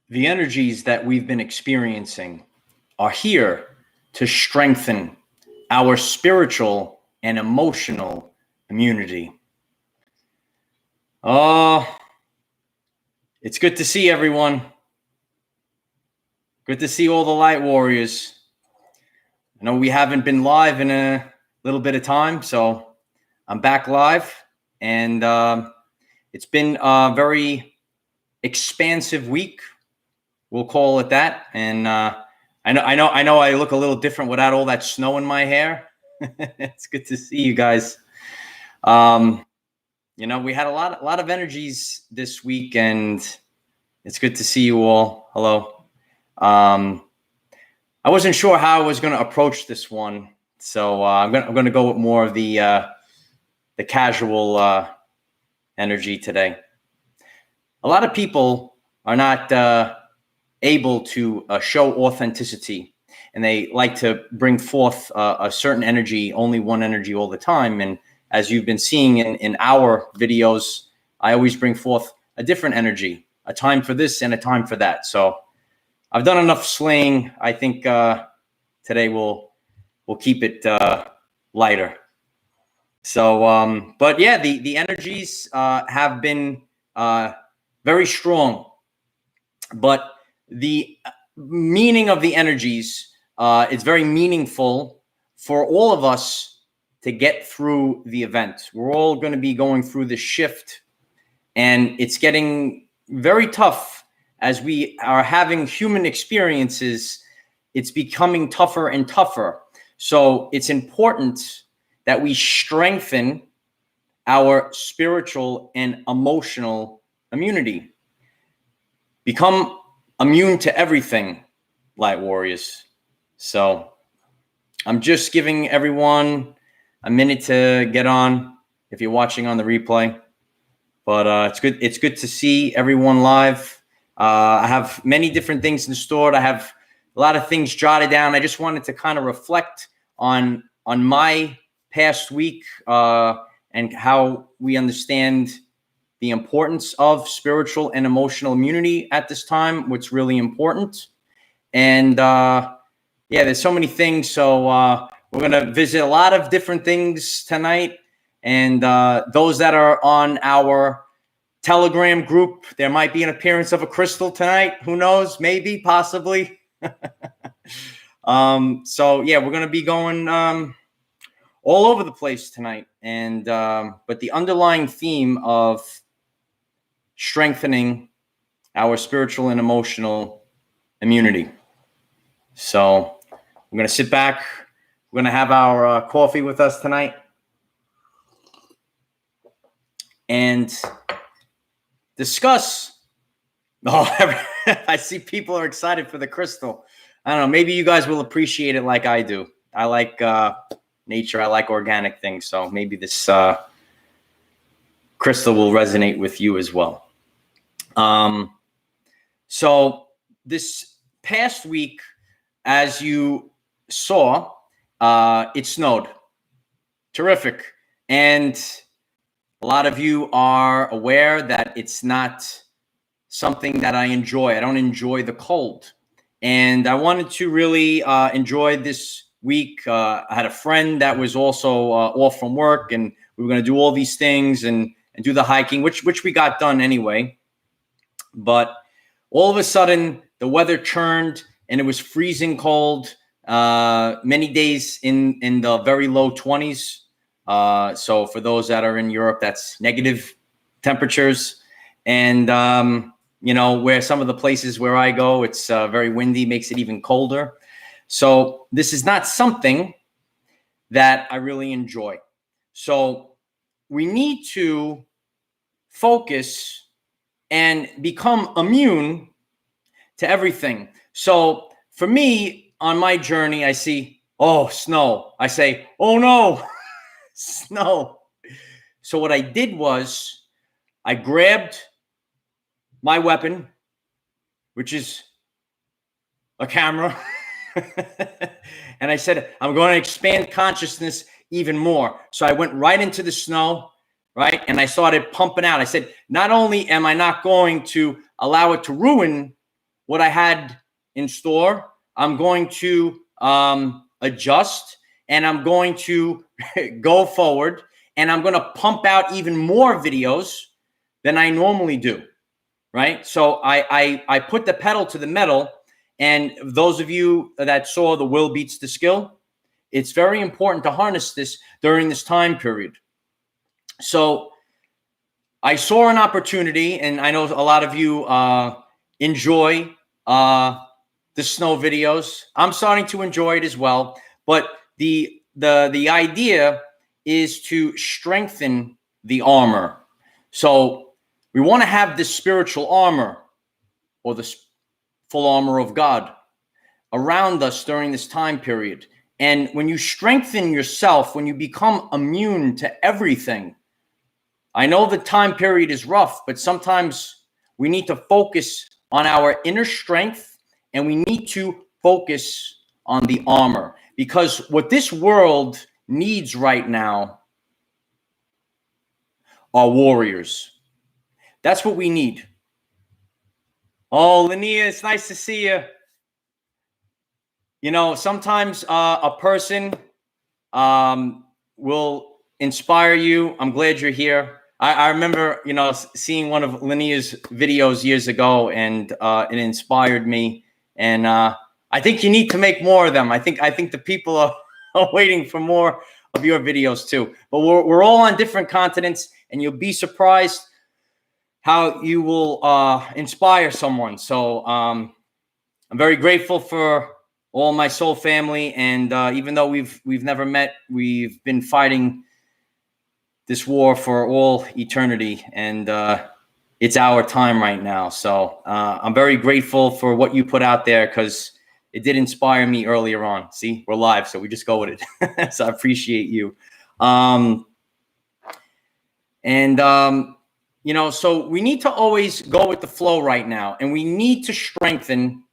The energies that we've been experiencing are here to strengthen our spiritual and emotional immunity. Oh, it's good to see everyone. Good to see all the light warriors. I know we haven't been live in a little bit of time, so I'm back live, and it's been a very expansive week. We'll call it that. And I know I look a little different without all that snow in my hair. It's good to see you guys. We had a lot of energies this week, and it's good to see you all. Hello. I wasn't sure how I was going to approach this one, so I'm going to go with more of the casual energy today. A lot of people are not able to show authenticity, and they like to bring forth a certain energy, only one energy all the time. And as you've been seeing in our videos, I always bring forth a different energy, a time for this and a time for that. So I've done enough slaying. I think today we'll keep it lighter. So, but yeah, the energies have been very strong, but the meaning of the energies, it's very meaningful for all of us to get through the event. We're all going to be going through this shift, and it's getting very tough as we are having human experiences. It's becoming tougher and tougher. So it's important that we strengthen our spiritual and emotional immunity. Become immune to everything, light warriors. So I'm just giving everyone a minute to get on if you're watching on the replay. But it's good to see everyone live. I have many different things in store. I have a lot of things jotted down. I just wanted to kind of reflect on my past week and how we understand the importance of spiritual and emotional immunity at this time, what's really important. And there's so many things. So we're going to visit a lot of different things tonight. And those that are on our Telegram group, there might be an appearance of a crystal tonight. Who knows? Maybe, possibly. So yeah, we're going to be going all over the place tonight. And but the underlying theme of strengthening our spiritual and emotional immunity. So we're going to sit back. We're going to have our coffee with us tonight and discuss. Oh, I see people are excited for the crystal. I don't know. Maybe you guys will appreciate it like I do. I like nature. I like organic things. So maybe this crystal will resonate with you as well. So this past week, as you saw, it snowed. Terrific. And a lot of you are aware that it's not something that I enjoy. I don't enjoy the cold. And I wanted to really enjoy this week. I had a friend that was also off from work, and we were going to do all these things and do the hiking, which we got done anyway. But all of a sudden, the weather turned, and it was freezing cold. Many days in the very low 20s. So for those that are in Europe, that's negative temperatures. And where some of the places where I go, it's very windy, makes it even colder. So this is not something that I really enjoy. So we need to focus and become immune to everything. So for me, on my journey, I see, oh, snow. I say, oh no, snow. So what I did was I grabbed my weapon, which is a camera, and I said, I'm going to expand consciousness even more. So I went right into the snow, right? And I started pumping out. I said, not only am I not going to allow it to ruin what I had in store. I'm going to adjust, and I'm going to go forward, and I'm going to pump out even more videos than I normally do, right? So I put the pedal to the metal, and those of you that saw The Will Beats the Skill, it's very important to harness this during this time period. So I saw an opportunity, and I know a lot of you enjoy the snow videos. I'm starting to enjoy it as well. But the idea is to strengthen the armor. So we want to have this spiritual armor, or the full armor of God, around us during this time period. And when you strengthen yourself, when you become immune to everything, I know the time period is rough, but sometimes we need to focus on our inner strength, and we need to focus on the armor, because what this world needs right now are warriors. That's what we need. Oh, Linnea, it's nice to see you. You know, sometimes a person will inspire you. I'm glad you're here. I remember, you know, seeing one of Linnea's videos years ago, and it inspired me. And I think you need to make more of them. I think the people are waiting for more of your videos too. But we're all on different continents, and you'll be surprised how you will inspire someone. So I'm very grateful for all my soul family, and even though we've never met, we've been fighting this war for all eternity, and it's our time right now. So I'm very grateful for what you put out there, because it did inspire me earlier on. See, we're live, so we just go with it. So I appreciate you. You know, so we need to always go with the flow right now, and we need to strengthen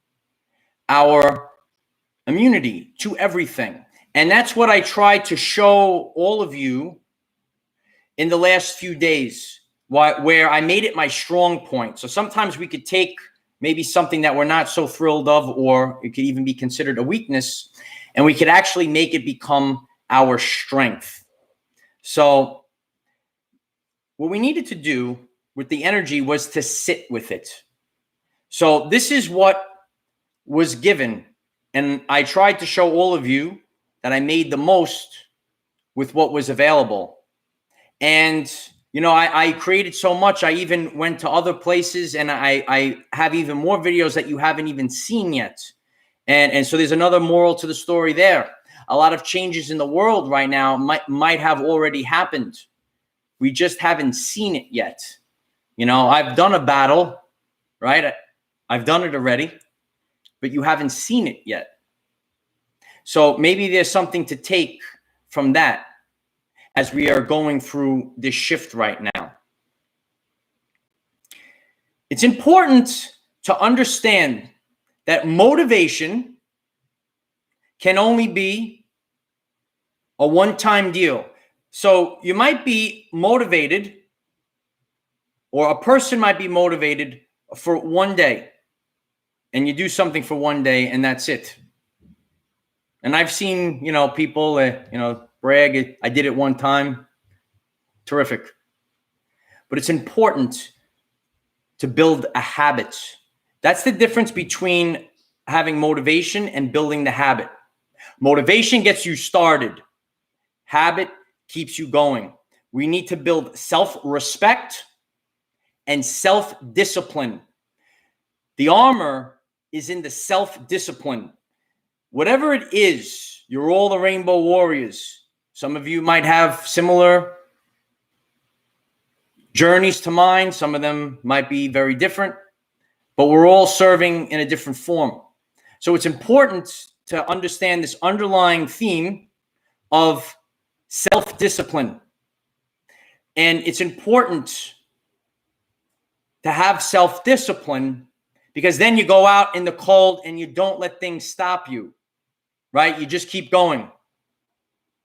our immunity to everything. And that's what I tried to show all of you in the last few days, where I made it my strong point. So sometimes we could take maybe something that we're not so thrilled of, or it could even be considered a weakness, and we could actually make it become our strength. So what we needed to do with the energy was to sit with it. So this is what was given. And I tried to show all of you that I made the most with what was available. And, you know, I created so much. I even went to other places, and I have even more videos that you haven't even seen yet. And so there's another moral to the story there. A lot of changes in the world right now might have already happened. We just haven't seen it yet. You know, I've done a battle, right? I've done it already, but you haven't seen it yet. So maybe there's something to take from that as we are going through this shift right now. It's important to understand that motivation can only be a one-time deal. So you might be motivated, or a person might be motivated for one day, and you do something for one day, and that's it. And I've seen, you know, people, you know, brag, I did it one time. Terrific. But it's important to build a habit. That's the difference between having motivation and building the habit. Motivation gets you started. Habit keeps you going. We need to build self-respect and self-discipline. The armor is in the self-discipline. Whatever it is, you're all the Rainbow Warriors. Some of you might have similar journeys to mine. Some of them might be very different, but we're all serving in a different form. So it's important to understand this underlying theme of self-discipline. And it's important to have self-discipline, because then you go out in the cold and you don't let things stop you, right? You just keep going.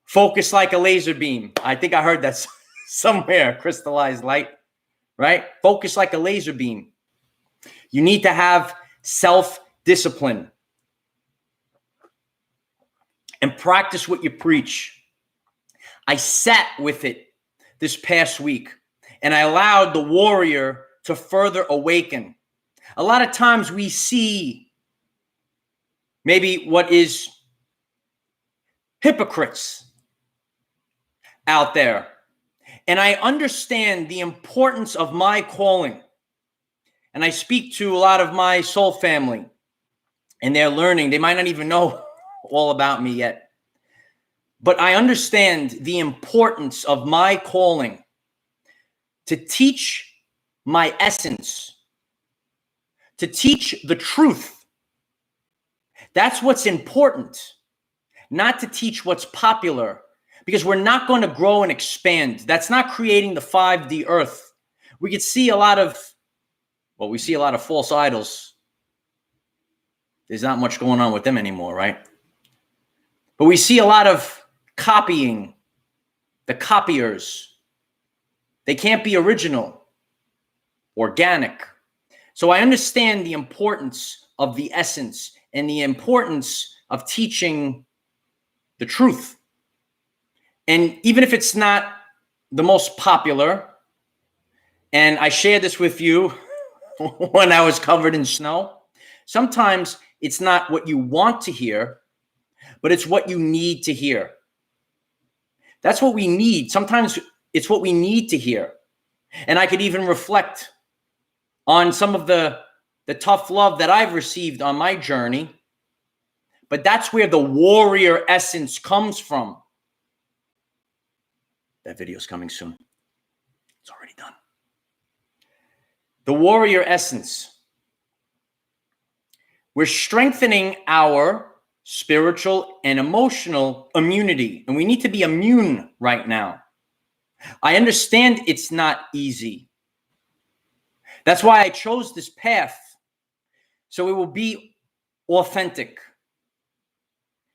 Focus like a laser beam. I think I heard that somewhere, crystallized light, right? Focus like a laser beam. You need to have self-discipline, and practice what you preach. I sat with it this past week, and I allowed the warrior to further awaken. A lot of times we see maybe what is hypocrites out there. And I understand the importance of my calling. And I speak to a lot of my soul family, and they're learning. They might not even know all about me yet. But I understand the importance of my calling to teach my essence, to teach the truth. That's what's important, not to teach what's popular, because we're not going to grow and expand. That's not creating the 5D earth. We could see a lot of false idols. There's not much going on with them anymore, right? But we see a lot of copying, the copiers. They can't be original, organic. So I understand the importance of the essence and the importance of teaching the truth. And even if it's not the most popular, and I shared this with you when I was covered in snow, sometimes it's not what you want to hear, but it's what you need to hear. That's what we need. Sometimes it's what we need to hear. And I could even reflect on some of the tough love that I've received on my journey. But that's where the warrior essence comes from. That video's coming soon. It's already done. The warrior essence. We're strengthening our spiritual and emotional immunity. And we need to be immune right now. I understand it's not easy. That's why I chose this path. So it will be authentic.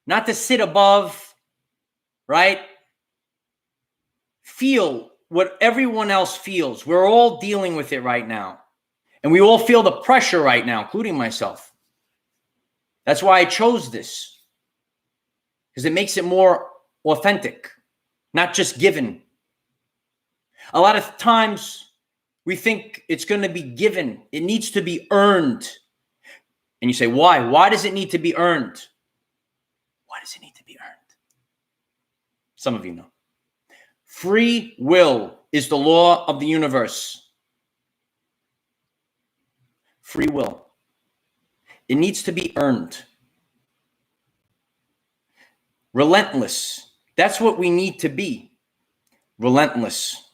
Not to sit above, right? Feel what everyone else feels. We're all dealing with it right now. And we all feel the pressure right now, including myself. That's why I chose this. Because it makes it more authentic, not just given. A lot of times we think it's going to be given. It needs to be earned. And you say, why? Why does it need to be earned? Why does it need to be earned? Some of you know. Free will is the law of the universe. Free will. It needs to be earned. Relentless. That's what we need to be. Relentless.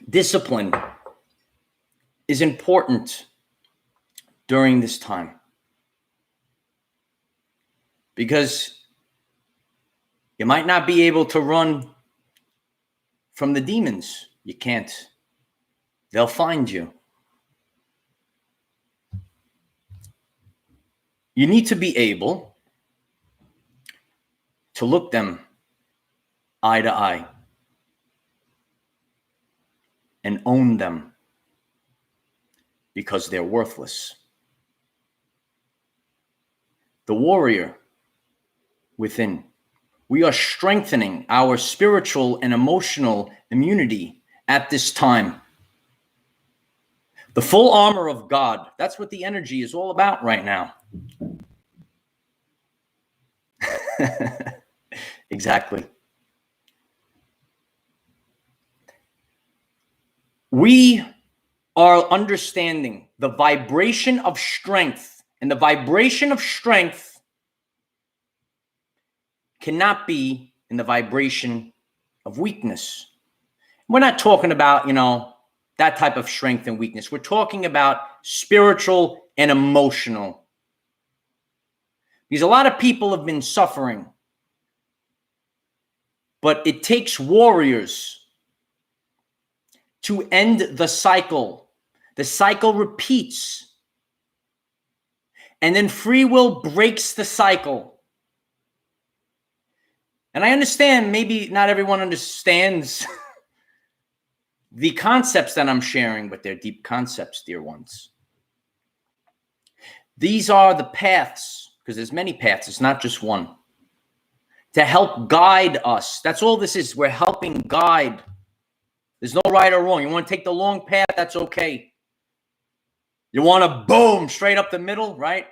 Discipline is important during this time. Because you might not be able to run from the demons. You can't. They'll find you. You need to be able to look them eye to eye and own them because they're worthless. The warrior within. We are strengthening our spiritual and emotional immunity at this time. The full armor of God. That's what the energy is all about right now. Exactly. We are understanding the vibration of strength, and the vibration of strength cannot be in the vibration of weakness. We're not talking about, that type of strength and weakness. We're talking about spiritual and emotional. Because a lot of people have been suffering. But it takes warriors to end the cycle. The cycle repeats. And then free will breaks the cycle. And I understand maybe not everyone understands the concepts that I'm sharing, but they're deep concepts, dear ones. These are the paths, because there's many paths. It's not just one. To help guide us. That's all this is. We're helping guide. There's no right or wrong. You want to take the long path, that's okay. You want to boom, straight up the middle, right?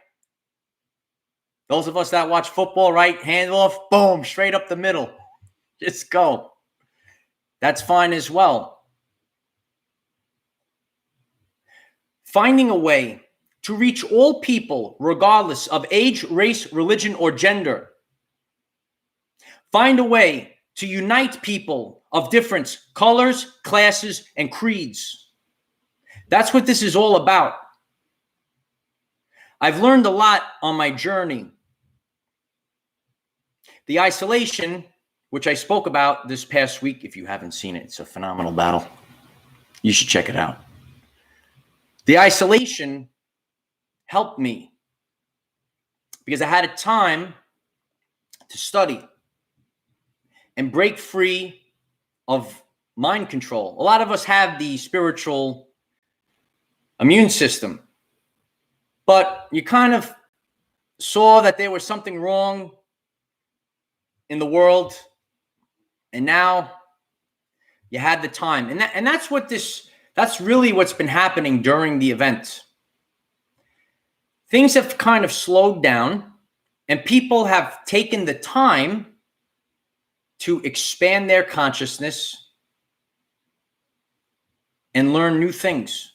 Those of us that watch football, right? Hand off, boom, straight up the middle. Just go. That's fine as well. Finding a way to reach all people, regardless of age, race, religion, or gender. Find a way to unite people of different colors, classes, and creeds. That's what this is all about. I've learned a lot on my journey. The isolation, which I spoke about this past week, if you haven't seen it, it's a phenomenal battle. You should check it out. The isolation helped me because I had a time to study and break free of mind control. A lot of us have the spiritual immune system, but you kind of saw that there was something wrong in the world, and now you had the time. And that's really what's been happening during the event. Things have kind of slowed down, and people have taken the time to expand their consciousness and learn new things.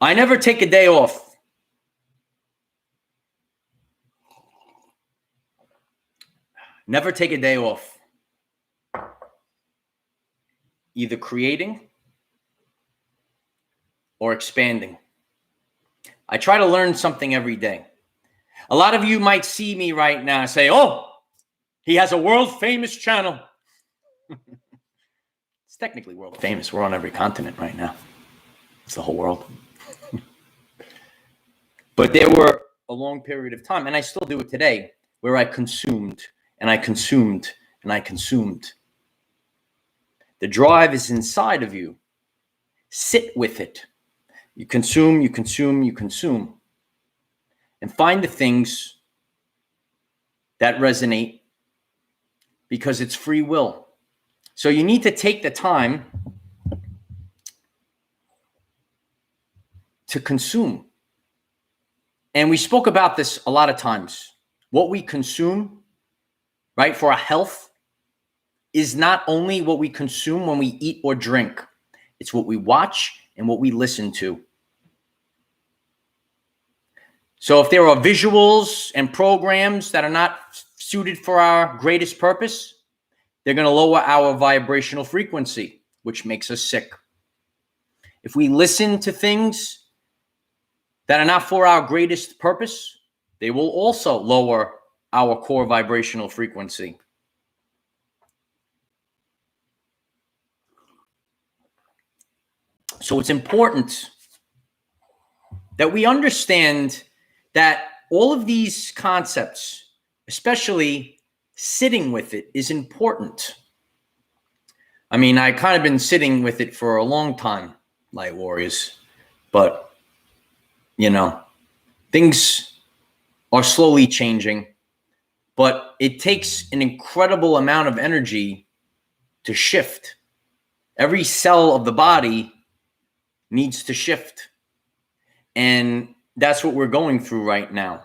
I never take a day off. Never take a day off. Either creating or expanding. I try to learn something every day. A lot of you might see me right now and say, oh, he has a world famous channel. It's technically world famous. We're on every continent right now. It's the whole world. But there were a long period of time, and I still do it today, where I consumed and I consumed and I consumed. The drive is inside of you. Sit with it. You consume, you consume, you consume. And find the things that resonate, because it's free will. So you need to take the time to consume. And we spoke about this a lot of times. What we consume, right, for our health is not only what we consume when we eat or drink. It's what we watch and what we listen to. So if there are visuals and programs that are not suited for our greatest purpose, they're going to lower our vibrational frequency, which makes us sick. If we listen to things that are not for our greatest purpose, they will also lower our core vibrational frequency. So it's important that we understand that all of these concepts, especially sitting with it, is important. I mean, I kind of been sitting with it for a long time, Light Warriors, but, you know, things are slowly changing, but it takes an incredible amount of energy to shift. Every cell of the body needs to shift. And that's what we're going through right now.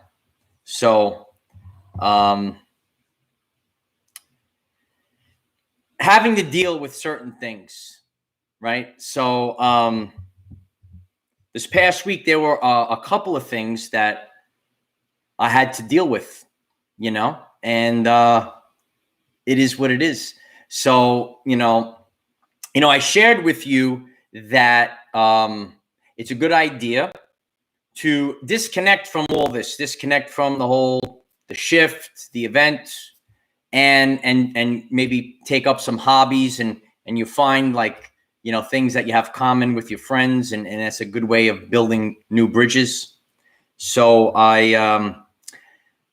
So, having to deal with certain things, right? So, this past week, there were a couple of things that I had to deal with, you know, and it is what it is. So, I shared with you that it's a good idea to disconnect from all this, disconnect from the shift, the event, and maybe take up some hobbies, and you find things that you have common with your friends, and that's a good way of building new bridges. So I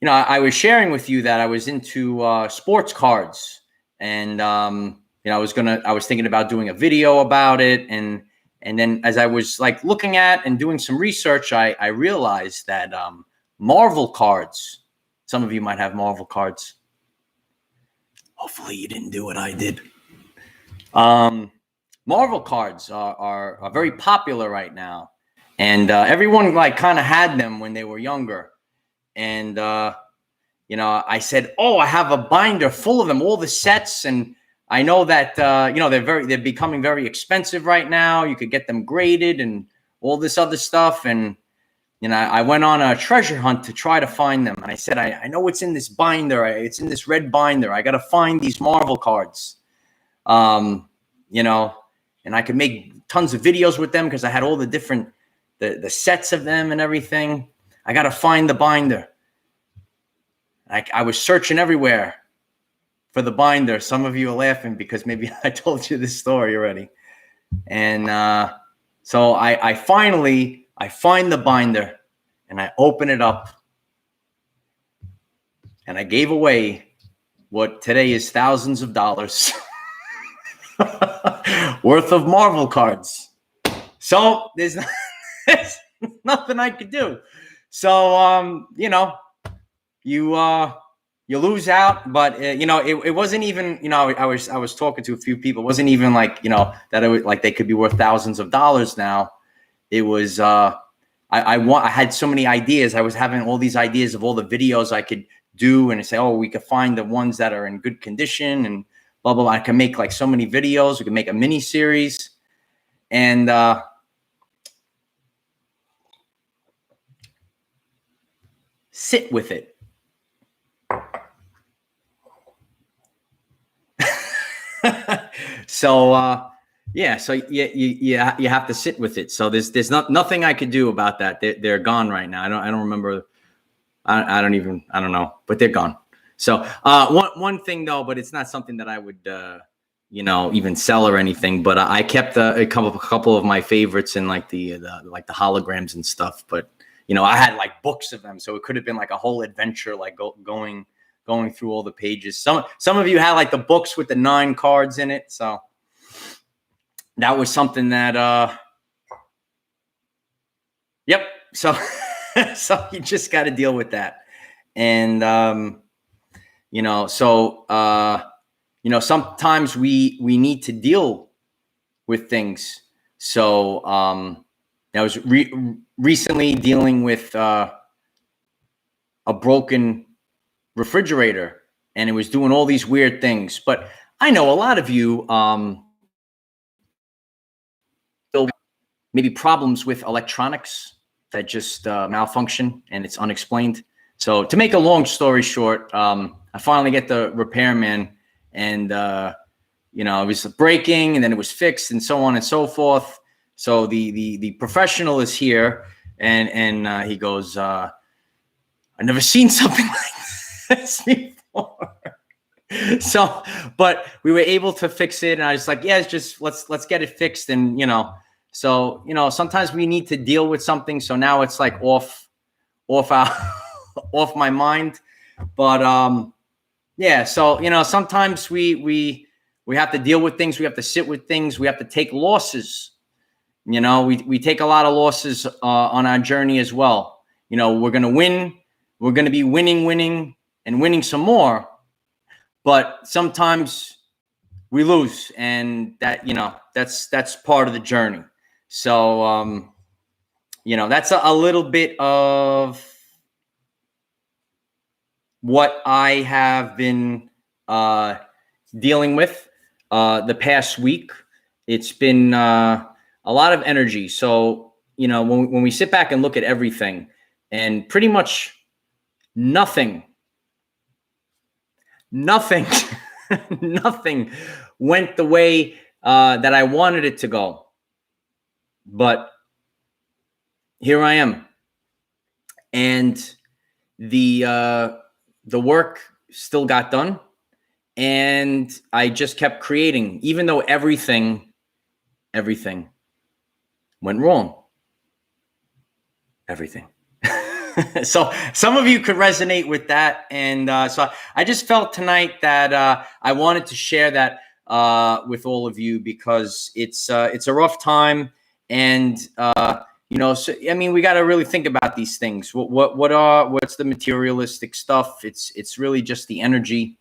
was sharing with you that I was into sports cards, and I was thinking about doing a video about it. And then as I was like looking at and doing some research, I realized that Marvel cards, some of you might have Marvel cards. Hopefully you didn't do what I did. Marvel cards are very popular right now. And everyone like kind of had them when they were younger. And, I said, oh, I have a binder full of them, all the sets. And I know that, they're becoming very expensive right now. You could get them graded and all this other stuff. And, I went on a treasure hunt to try to find them. And I said, I know it's in this binder. It's in this red binder. I got to find these Marvel cards, and I could make tons of videos with them because I had all the different, the sets of them and everything. I got to find the binder. I was searching everywhere for the binder. Some of you are laughing because maybe I told you this story already. And so I finally find the binder and I open it up and I gave away what today is thousands of dollars worth of Marvel cards. So there's nothing I could do. So, you lose out, but it wasn't even, I was talking to a few people. It wasn't even like, that it was like they could be worth thousands of dollars now. It was, I had so many ideas. I was having all these ideas of all the videos I could do and say, oh, we could find the ones that are in good condition and blah, blah, blah. I can make like so many videos. We can make a mini series and, sit with it. So you have to sit with it. So there's nothing I could do about that. They're gone right now. I don't remember. I don't know, but they're gone. So one thing though, but it's not something that I would even sell or anything. But I kept a couple of my favorites and like the holograms and stuff. But I had like books of them, so it could have been like a whole adventure, like going through all the pages. Some of you had like the books with the 9 cards in it, so that was something that yep. So so you just got to deal with that, and sometimes we need to deal with things. So I was recently dealing with a broken refrigerator, and it was doing all these weird things. But I know a lot of you maybe problems with electronics that just malfunction and it's unexplained. So to make a long story short, I finally get the repairman, and it was breaking, and then it was fixed, and so on and so forth. So the professional is here, and he goes, I've never seen something like this before. So, but we were able to fix it, and I was like, yeah, it's just let's get it fixed, and so sometimes we need to deal with something. So now it's like off my mind, but yeah. So sometimes we have to deal with things. We have to sit with things. We have to take losses. We take a lot of losses on our journey as well. We're going to win. We're going to be winning and winning some more. But sometimes we lose, and that, that's part of the journey. So, that's a little bit of what I have been dealing with the past week. It's been a lot of energy. So, when we sit back and look at everything, and pretty much nothing nothing went the way that I wanted it to go. But here I am. And the work still got done. And I just kept creating, even though everything went wrong. Everything. So some of you could resonate with that. And so I just felt tonight that I wanted to share that with all of you, because it's a rough time. And so, I mean, we got to really think about these things. What's the materialistic stuff? It's really just the energy.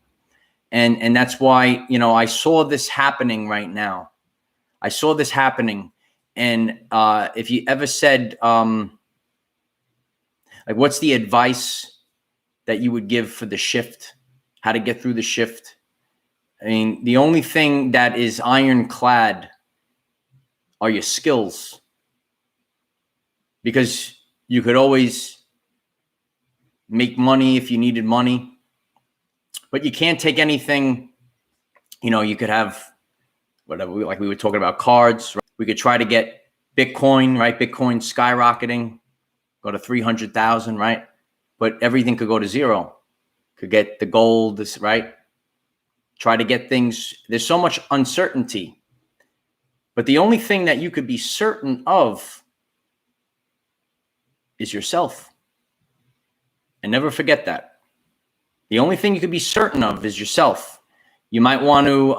And that's why, I saw this happening right now. I saw this happening. And if you ever said, like, what's the advice that you would give for the shift, how to get through the shift? I mean, the only thing that is ironclad are your skills, because you could always make money if you needed money, but you can't take anything. You could have whatever, like we were talking about cards. Right? We could try to get Bitcoin, right? Bitcoin skyrocketing, go to 300,000, right? But everything could go to zero. Could get the gold, right? Try to get things. There's so much uncertainty. But the only thing that you could be certain of is yourself. And never forget that. The only thing you could be certain of is yourself. You might want to,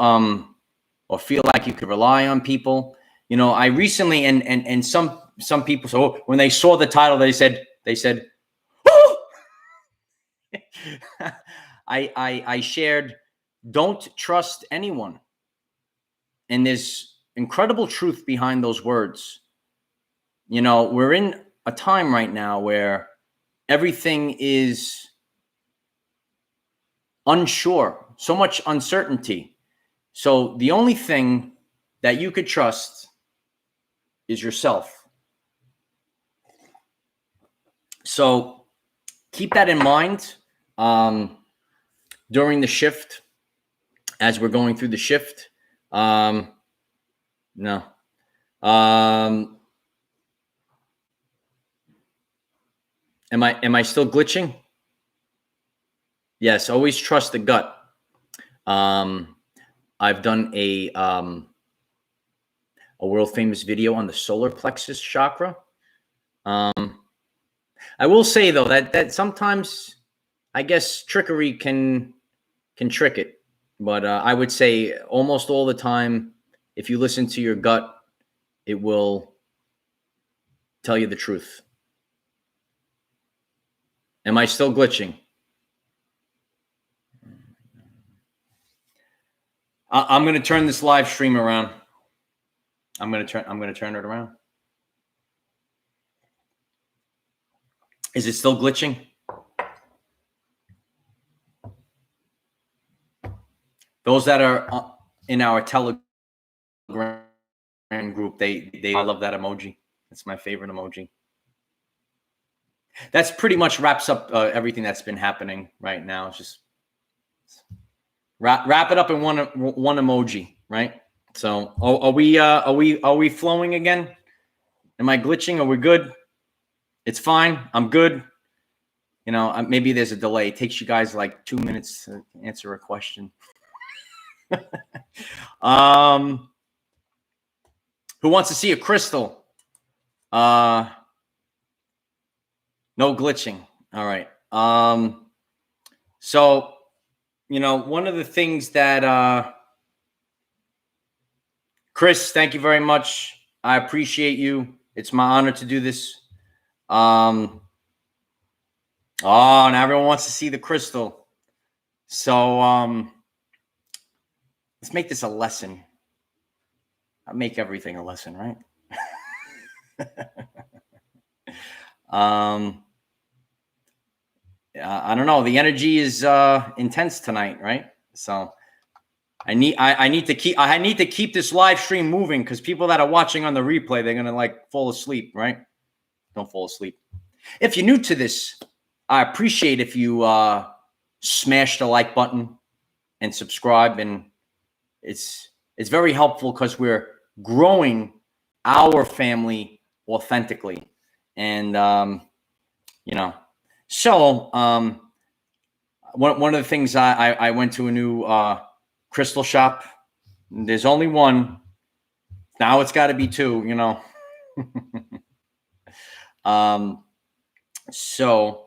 or feel like you could rely on people. I recently, and some people, so when they saw the title, they said, oh! I shared, don't trust anyone. And there's incredible truth behind those words. We're in a time right now where everything is unsure, so much uncertainty. So the only thing that you could trust is yourself. So keep that in mind during the shift, as we're going through the shift. No. Am I still glitching? Yes, always trust the gut. I've done a world famous video on the solar plexus chakra. I will say though that sometimes, I guess, trickery can trick it, but I would say almost all the time, if you listen to your gut, it will tell you the truth. Am I still glitching? I'm going to turn this live stream around. I'm going to turn it around. Is it still glitching? Those that are in our Telegram group, they love that emoji. That's my favorite emoji. That's pretty much wraps up everything that's been happening right now. It's just wrap it up in one emoji, right? So are we flowing again? Am I glitching? Are we good? It's fine. I'm good. Maybe there's a delay. It takes you guys like 2 minutes to answer a question. Who wants to see a crystal? No glitching. All right. So, one of the things that Chris, thank you very much. I appreciate you. It's my honor to do this. Now everyone wants to see the crystal. So let's make this a lesson. I make everything a lesson, right? I don't know. The energy is intense tonight, right? So I need to keep this live stream moving, because people that are watching on the replay, they're gonna like fall asleep, right? Don't fall asleep. If you're new to this, I appreciate if you smash the like button and subscribe, and it's very helpful because we're growing our family authentically, and So one of the things, I went to a new crystal shop. There's only one. Now it's got to be two, So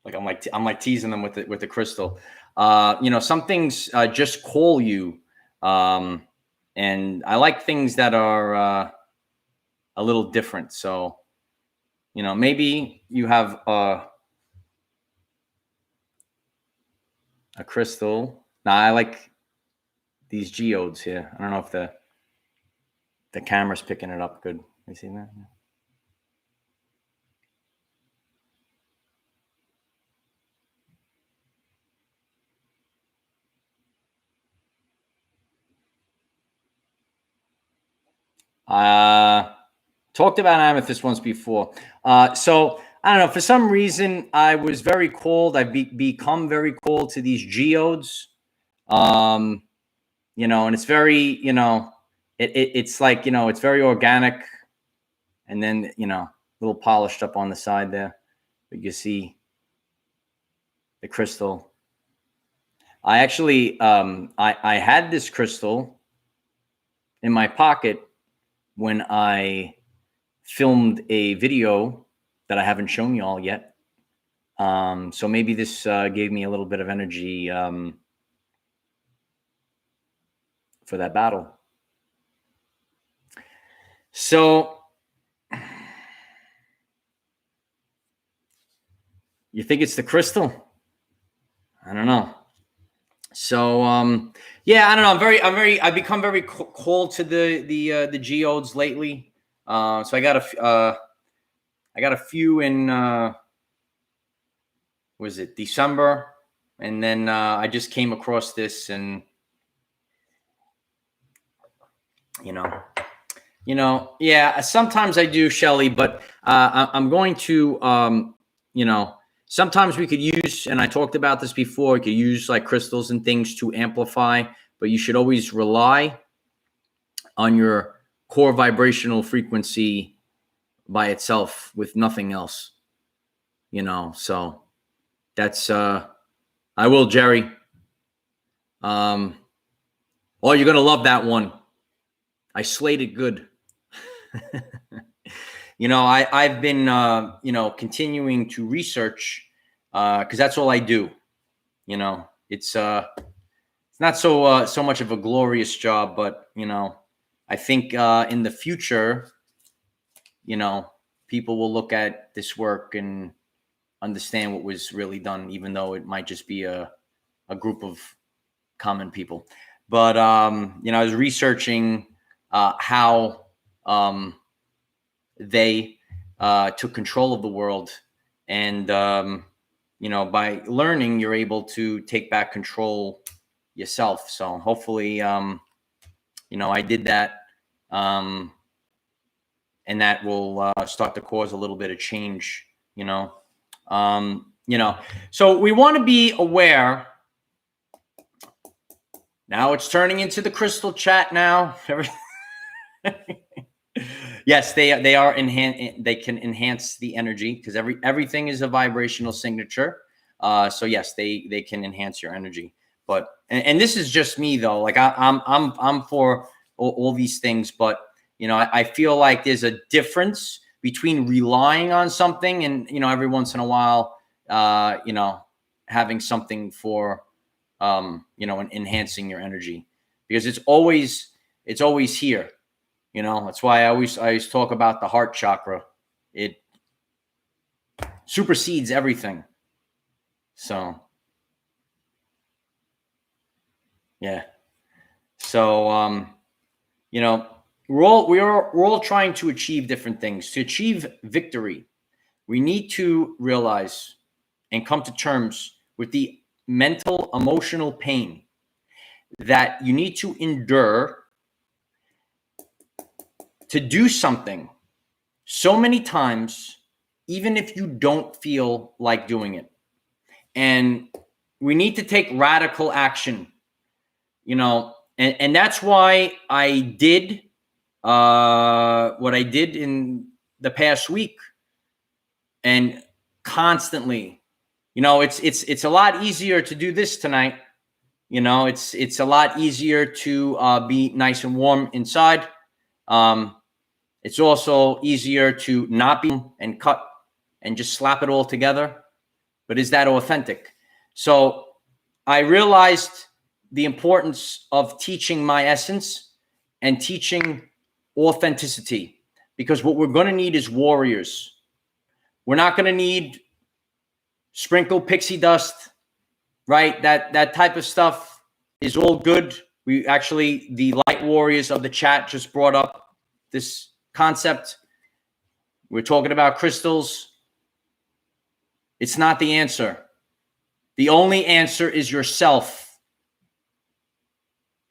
like I'm like teasing them with the crystal. some things just call you. And I like things that are a little different. So, maybe you have a crystal. Now, I like these geodes here. I don't know if the camera's picking it up good. You see that? Talked about amethyst once before. So I don't know. For some reason, I was very cold. I've become very cold to these geodes. And it's very, it's like, it's very organic. And then, a little polished up on the side there. But you see the crystal. I actually, I had this crystal in my pocket when I filmed a video that I haven't shown you all yet. So maybe this gave me a little bit of energy for that battle. So you think it's the crystal? I don't know. So yeah, I don't know. I've become very cold to the geodes lately. So I got a few in was it December, and then I just came across this, and yeah. Sometimes I do, Shelly, but I'm going to sometimes we could use, and I talked about this before, you could use like crystals and things to amplify, but you should always rely on your core vibrational frequency by itself with nothing else, so that's, I will, Jerry. Oh, you're going to love that one. I slayed it good. I've been, continuing to research, cause that's all I do. It's not so much of a glorious job, but, I think, in the future, people will look at this work and understand what was really done, even though it might just be a group of common people. But, I was researching, how, they took control of the world, and by learning, you're able to take back control yourself. So hopefully, I did that, and that will start to cause a little bit of change. So we want to be aware. Now it's turning into the crystal chat now. Yes, they are they can enhance the energy, because everything is a vibrational signature. So yes, they can enhance your energy. But and this is just me though. Like I'm for all these things, but I feel like there's a difference between relying on something and every once in a while having something for enhancing your energy, because it's always here. That's why I always talk about the heart chakra. It supersedes everything. So, yeah. So, we're all trying to achieve different things. To achieve victory, we need to realize and come to terms with the mental, emotional pain that you need to endure to do something so many times, even if you don't feel like doing it. And we need to take radical action, and that's why I did what I did in the past week, and constantly, it's a lot easier to do this tonight. It's a lot easier to be nice and warm inside. It's also easier to not be and cut and just slap it all together. But is that authentic? So I realized the importance of teaching my essence and teaching authenticity, because what we're going to need is warriors. We're not going to need sprinkle pixie dust, right? That type of stuff is all good. We actually, the light warriors of the chat just brought up this concept. We're talking about crystals. It's not the answer. The only answer is yourself.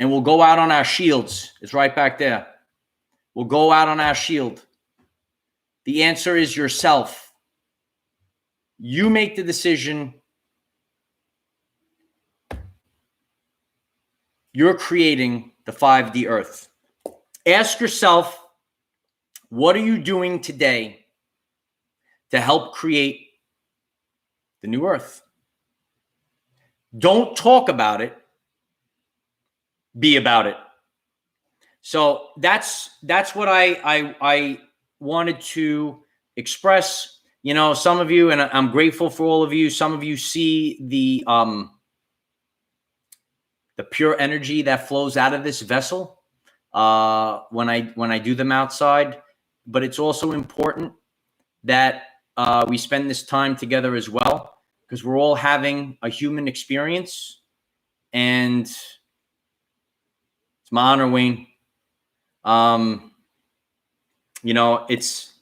And we'll go out on our shields. It's right back there. We'll go out on our shield. The answer is yourself. You make the decision. You're creating the 5D Earth. Ask yourself, what are you doing today to help create the new Earth? Don't talk about it. Be about it. So that's what I wanted to express. You know, some of you, and I'm grateful for all of you. Some of you see the pure energy that flows out of this vessel when I do them outside. But it's also important that we spend this time together as well, because we're all having a human experience. And it's my honor, Wayne. You know, it's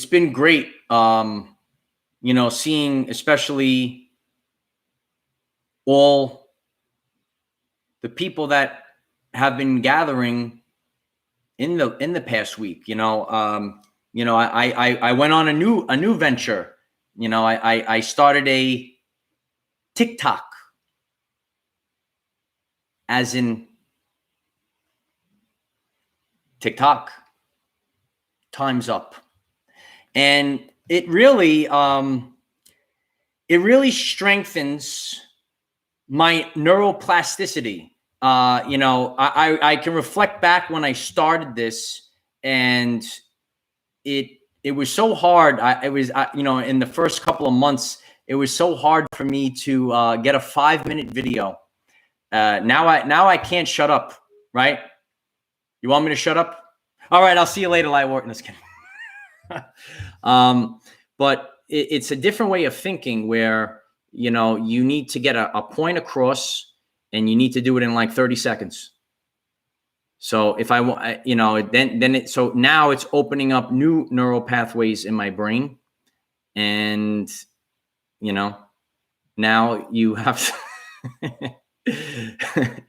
been great, you know, seeing especially all the people that have been gathering in the past week. You know, I went on a new venture. You know, I started a TikTok, as in TikTok, time's up. And it really strengthens my neuroplasticity. You know, I can reflect back when I started this, and it was so hard. You know, in the first couple of months, it was so hard for me to get a 5-minute video. Now I can't shut up, right? You want me to shut up? All right, I'll see you later, Lightwort. Just kidding. But it's a different way of thinking where, you know, you need to get a point across, and you need to do it in like 30 seconds. So if I want, you know, so now it's opening up new neural pathways in my brain. And, you know, now you have to,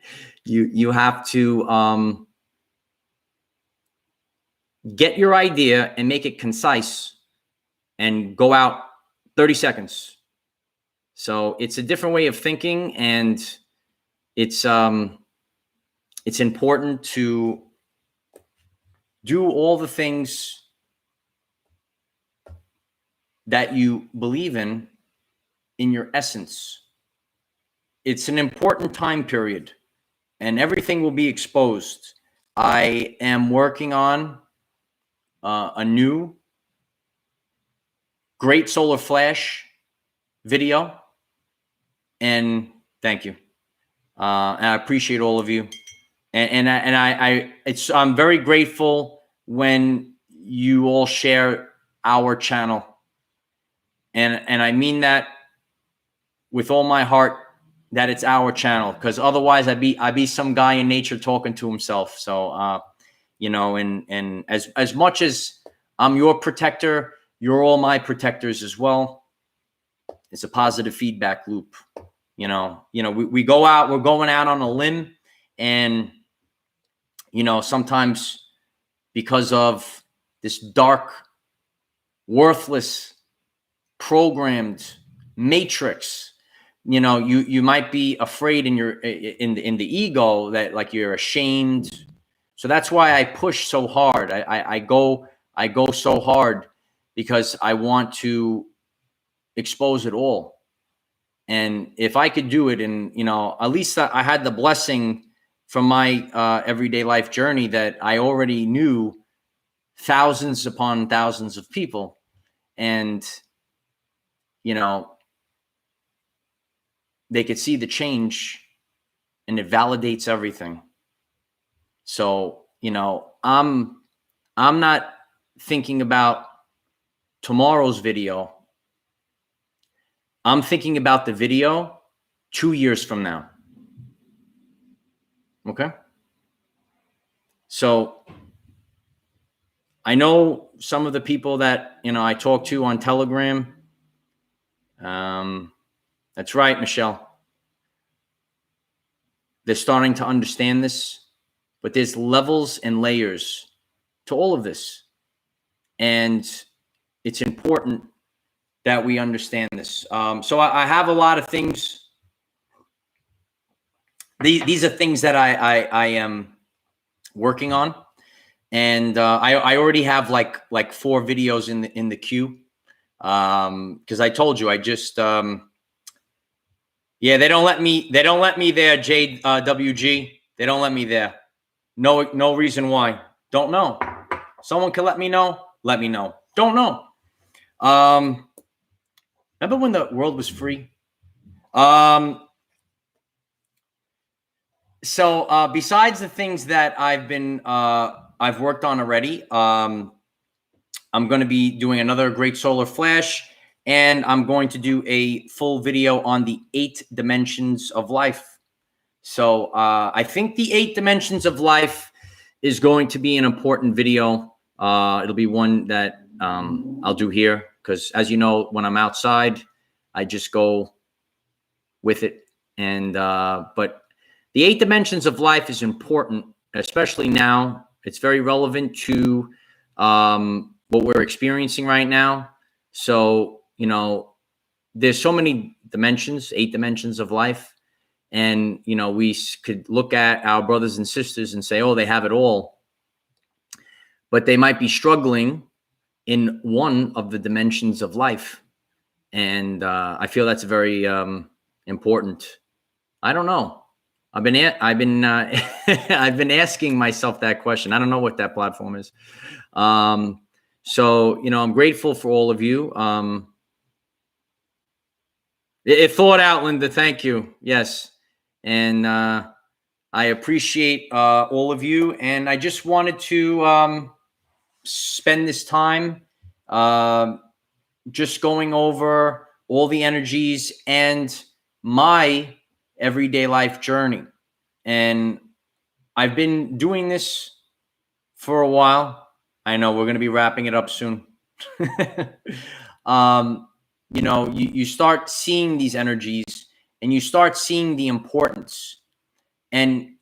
you have to, get your idea and make it concise and go out 30 seconds. So it's a different way of thinking, and it's important to do all the things that you believe in your essence. It's an important time period, and everything will be exposed. I am working on a new great solar flash video, and thank you. And I appreciate all of you, and I'm very grateful when you all share our channel, and I mean that with all my heart, that it's our channel, because otherwise I'd be some guy in nature talking to himself. So you know, and as much as I'm your protector, you're all my protectors as well. It's a positive feedback loop. You know, we go out, we're going out on a limb, and, you know, sometimes because of this dark, worthless, programmed matrix, you know, you might be afraid in the ego that, like, you're ashamed. So that's why I push so hard. I go so hard, because I want to expose it all. And if I could do it, and, you know, at least I had the blessing from my everyday life journey that I already knew thousands upon thousands of people. And, you know, they could see the change, and it validates everything. So, I'm not thinking about tomorrow's video. I'm thinking about the video 2 years from now. Okay? So I know some of the people that, I talk to on Telegram. That's right, Michelle. They're starting to understand this, but there's levels and layers to all of this. And it's important that we understand this. So I have a lot of things. These are things that I am working on. And I already have like 4 videos in the queue. Because I told you, I just yeah, they don't let me there, JWG. They don't let me there. No reason why. Don't know. Someone can let me know. Let me know. Don't know. Remember when the world was free? So besides the things that I've worked on already, I'm going to be doing another Great Solar Flash, and I'm going to do a full video on the 8 dimensions of life. So I think the 8 dimensions of life is going to be an important video. It'll be one that I'll do here because, as you know, when I'm outside, I just go with it. And but the 8 dimensions of life is important, especially now. It's very relevant to what we're experiencing right now. So, there's so many dimensions, 8 dimensions of life. And, we could look at our brothers and sisters and say, oh, they have it all. But they might be struggling in one of the dimensions of life. And I feel that's very important. I don't know. I've been I've been asking myself that question. I don't know what that platform is. So, I'm grateful for all of you. It thought out, Linda. Thank you. Yes. And I appreciate all of you. And I just wanted to spend this time just going over all the energies and my everyday life journey. And I've been doing this for a while. I know we're going to be wrapping it up soon. You start seeing these energies and you start seeing the importance. And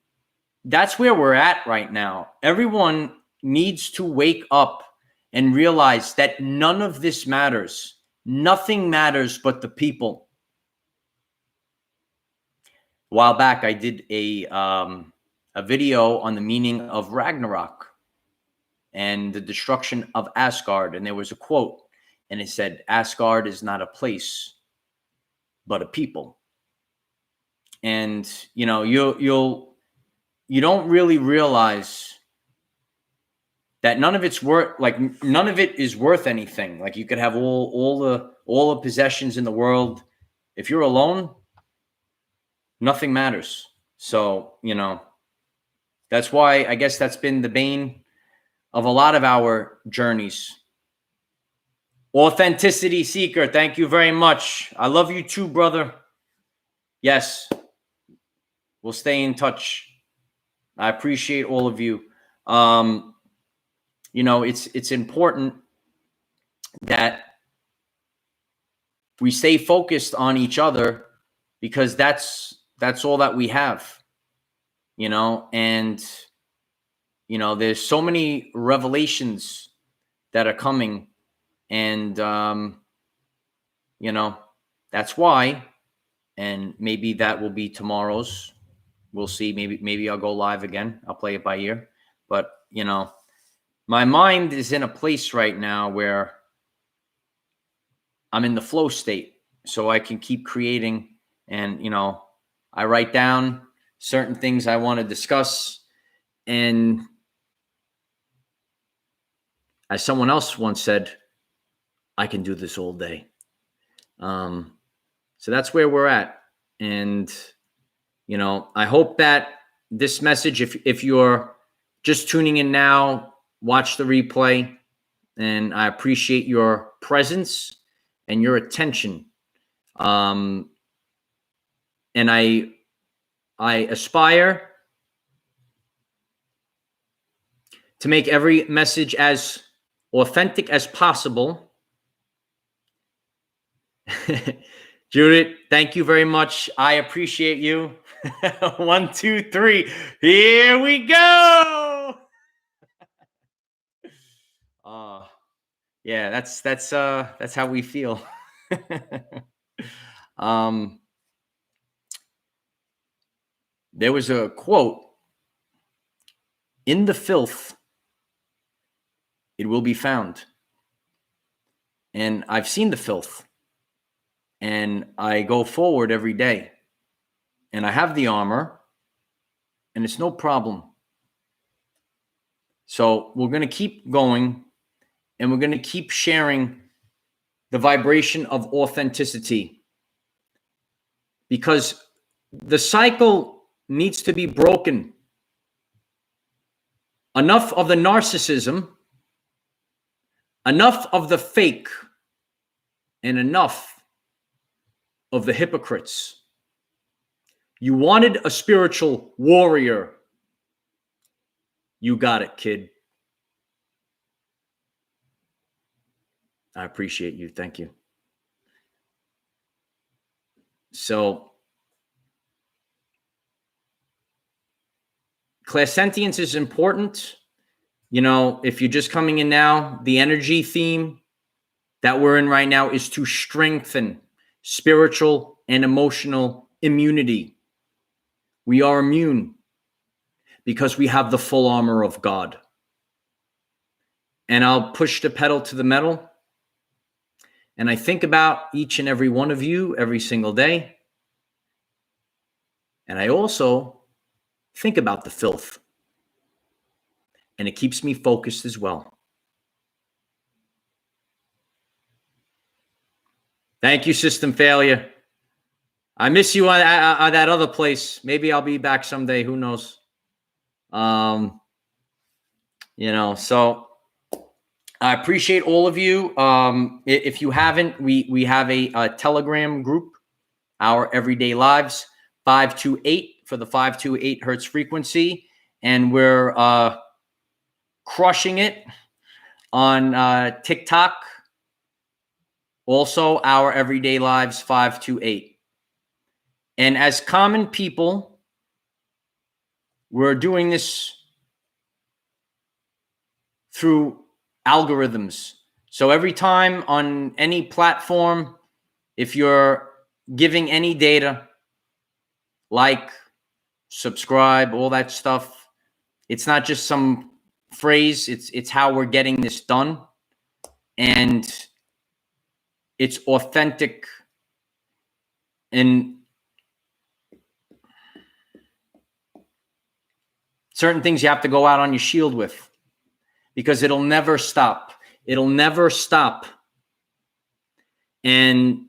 that's where we're at right now. Everyone needs to wake up and realize that none of this matters. Nothing matters but the people. A while back, I did a video on the meaning of Ragnarok and the destruction of Asgard. And there was a quote, and it said, Asgard is not a place, but a people. And, you don't really realize that none of it is worth anything. Like, you could have all the possessions in the world. If you're alone, nothing matters. So, that's why I guess that's been the bane of a lot of our journeys. Authenticity Seeker, thank you very much. I love you too, brother. Yes, we'll stay in touch. I appreciate all of you. It's important that we stay focused on each other because that's all that we have. And there's so many revelations that are coming, and that's why. And maybe that will be tomorrow's. We'll see. Maybe I'll go live again. I'll play it by ear. But my mind is in a place right now where I'm in the flow state, so I can keep creating. And I write down certain things I want to discuss. And as someone else once said, I can do this all day. So that's where we're at. And, I hope that this message, if you're just tuning in now, watch the replay. And I appreciate your presence and your attention. And I aspire to make every message as authentic as possible. Judith, thank you very much. I appreciate you. 1, 2, 3. Here we go. Yeah, that's how we feel. There was a quote: "In the filth, it will be found." And I've seen the filth, and I go forward every day, and I have the armor, and it's no problem. So we're going to keep going, and we're going to keep sharing the vibration of authenticity, because the cycle needs to be broken. Enough of the narcissism, enough of the fake, and enough of the hypocrites. You wanted a spiritual warrior. You got it, kid. I appreciate you. Thank you. So, clairsentience is important. If you're just coming in now, the energy theme that we're in right now is to strengthen spiritual and emotional immunity. We are immune because we have the full armor of God. And I'll push the pedal to the metal. And I think about each and every one of you every single day. And I also think about the filth. And it keeps me focused as well. Thank you, System Failure. I miss you on that other place. Maybe I'll be back someday. Who knows? So I appreciate all of you. If you haven't, we have a Telegram group, Our Everyday Lives, 528 for the 528 hertz frequency. And we're crushing it on TikTok. Also, Our Everyday Lives, 528. And as common people, we're doing this through algorithms. So every time on any platform, if you're giving any data, like, subscribe, all that stuff, it's not just some phrase, it's how we're getting this done. And it's authentic. And certain things you have to go out on your shield with, because it'll never stop. It'll never stop. And,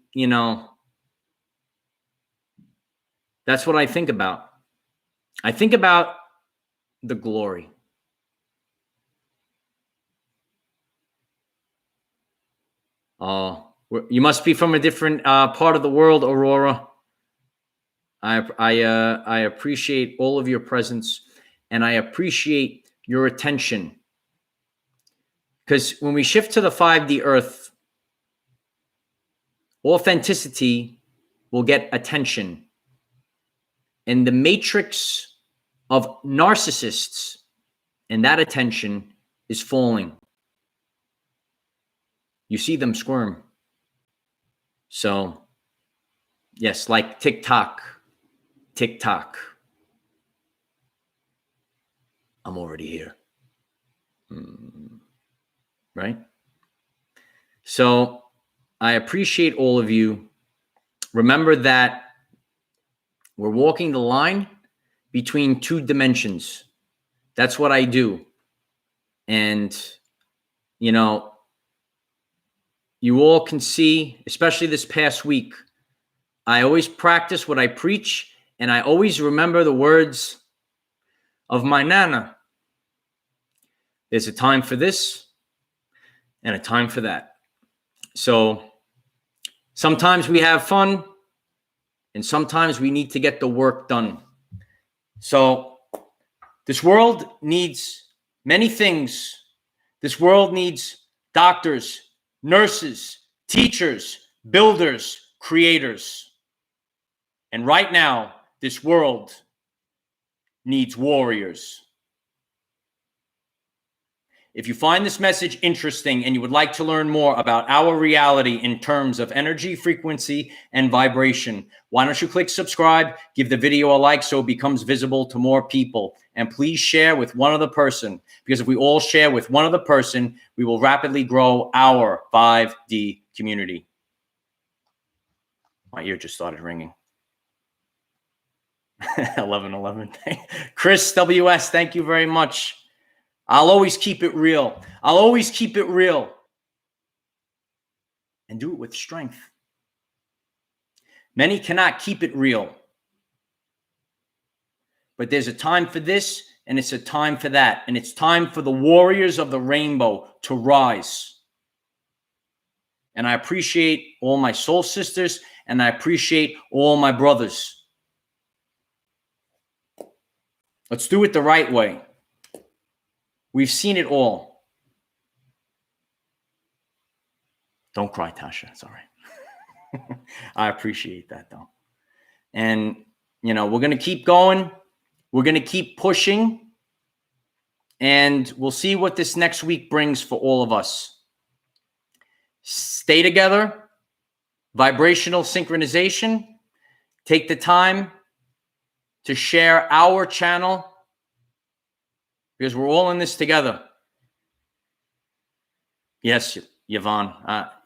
that's what I think about. I think about the glory. You must be from a different part of the world, Aurora. I appreciate all of your presence, and I appreciate your attention. Because when we shift to the 5D Earth, authenticity will get attention. And the matrix of narcissists and that attention is falling. You see them squirm. So, yes, like TikTok. I'm already here. Right? So, I appreciate all of you. Remember that we're walking the line between two dimensions. That's what I do. And, you all can see, especially this past week, I always practice what I preach, and I always remember the words of my Nana. There's a time for this and a time for that. So sometimes we have fun, and sometimes we need to get the work done. So this world needs many things. This world needs doctors, nurses, teachers, builders, creators. And right now, this world needs warriors. If you find this message interesting and you would like to learn more about our reality in terms of energy, frequency, and vibration, why don't you click subscribe, give the video a like so it becomes visible to more people, and please share with one other person, because if we all share with one other person, we will rapidly grow our 5D community. My ear just started ringing. 11:11. Chris WS, thank you very much. I'll always keep it real. I'll always keep it real. And do it with strength. Many cannot keep it real. But there's a time for this, and it's a time for that. And it's time for the warriors of the rainbow to rise. And I appreciate all my soul sisters, and I appreciate all my brothers. Let's do it the right way. We've seen it all. Don't cry, Tasha. It's all right. I appreciate that, though. And, we're going to keep going. We're going to keep pushing. And we'll see what this next week brings for all of us. Stay together. Vibrational synchronization. Take the time to share our channel, because we're all in this together. Yes, Yvonne,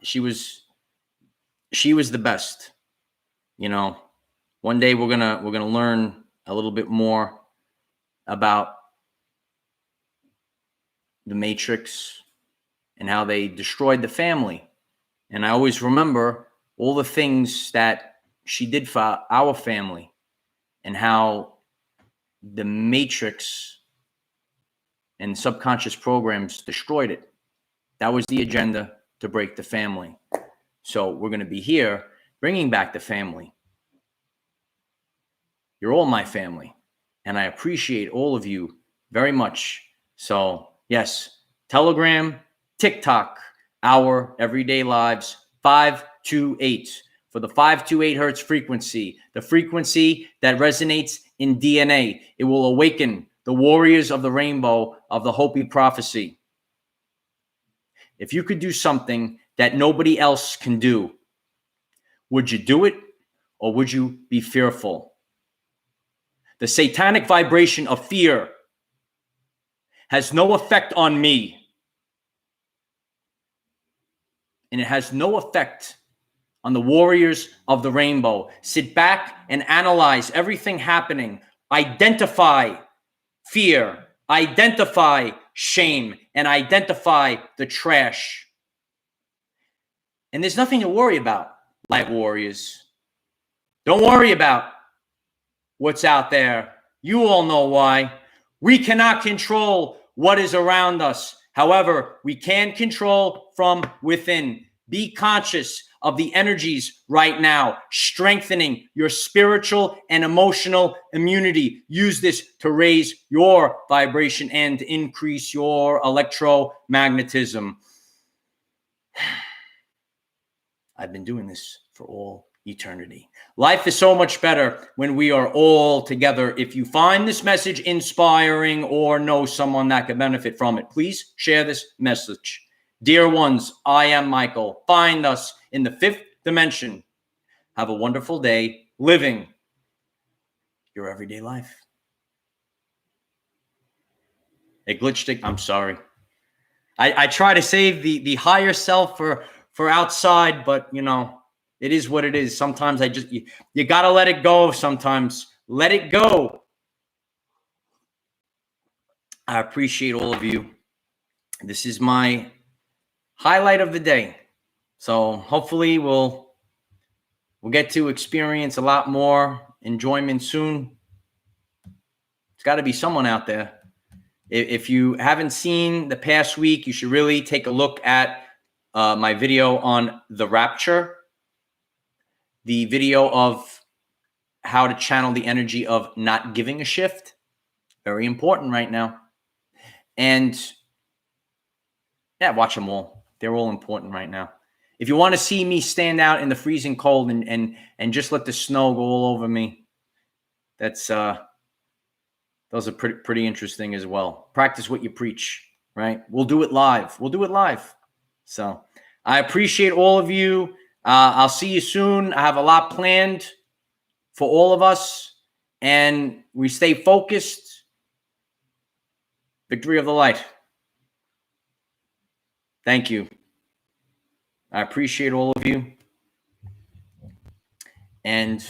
she was the best. One day we're gonna learn a little bit more about the Matrix and how they destroyed the family. And I always remember all the things that she did for our family, and how the Matrix and subconscious programs destroyed it. That was the agenda, to break the family. So we're going to be here bringing back the family. You're all my family, and I appreciate all of you very much. So yes, Telegram, TikTok, our everyday lives, 528 for the 528 hertz frequency, the frequency that resonates in DNA. It will awaken the warriors of the rainbow of the Hopi prophecy. If you could do something that nobody else can do, would you do it, or would you be fearful? The satanic vibration of fear has no effect on me. And it has no effect on the warriors of the rainbow. Sit back and analyze everything happening. Identify fear, identify shame, and identify the trash. And there's nothing to worry about, light warriors. Don't worry about what's out there. You all know why. We cannot control what is around us. However, we can control from within. Be conscious of the energies right now, strengthening your spiritual and emotional immunity. Use this to raise your vibration and increase your electromagnetism. I've been doing this for all eternity. Life is so much better when we are all together. If you find this message inspiring or know someone that could benefit from it, please share this message. Dear ones, I am Michael. Find us in the 5th dimension. Have a wonderful day living your everyday life. A glitch. I'm sorry. I try to save the higher self for outside, but it is what it is. Sometimes you got to let it go. Sometimes let it go. I appreciate all of you. This is my highlight of the day. So hopefully we'll We'll get to experience a lot more enjoyment soon. It's got to be someone out there. If you haven't seen the past week, you should really take a look at my video on the rapture, the video of how to channel the energy of not giving a shift. Very important right now. And yeah, watch them all. They're all important right now. If you want to see me stand out in the freezing cold and just let the snow go all over me, that's those are pretty interesting as well. Practice what you preach, right? We'll do it live. We'll do it live. So I appreciate all of you. I'll see you soon. I have a lot planned for all of us, and we stay focused. Victory of the light. Thank you. I appreciate all of you. And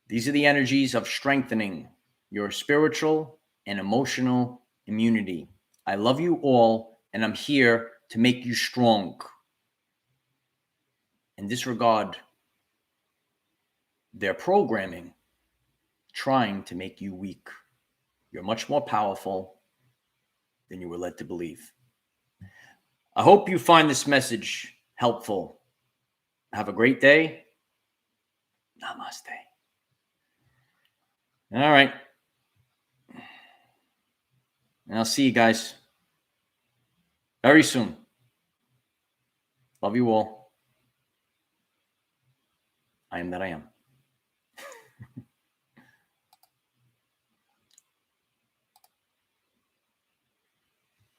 these are the energies of strengthening your spiritual and emotional immunity. I love you all, and I'm here to make you strong. And disregard their programming trying to make you weak. You're much more powerful than you were led to believe. I hope you find this message helpful. Have a great day. Namaste. All right. And I'll see you guys very soon. Love you all. I am that I am.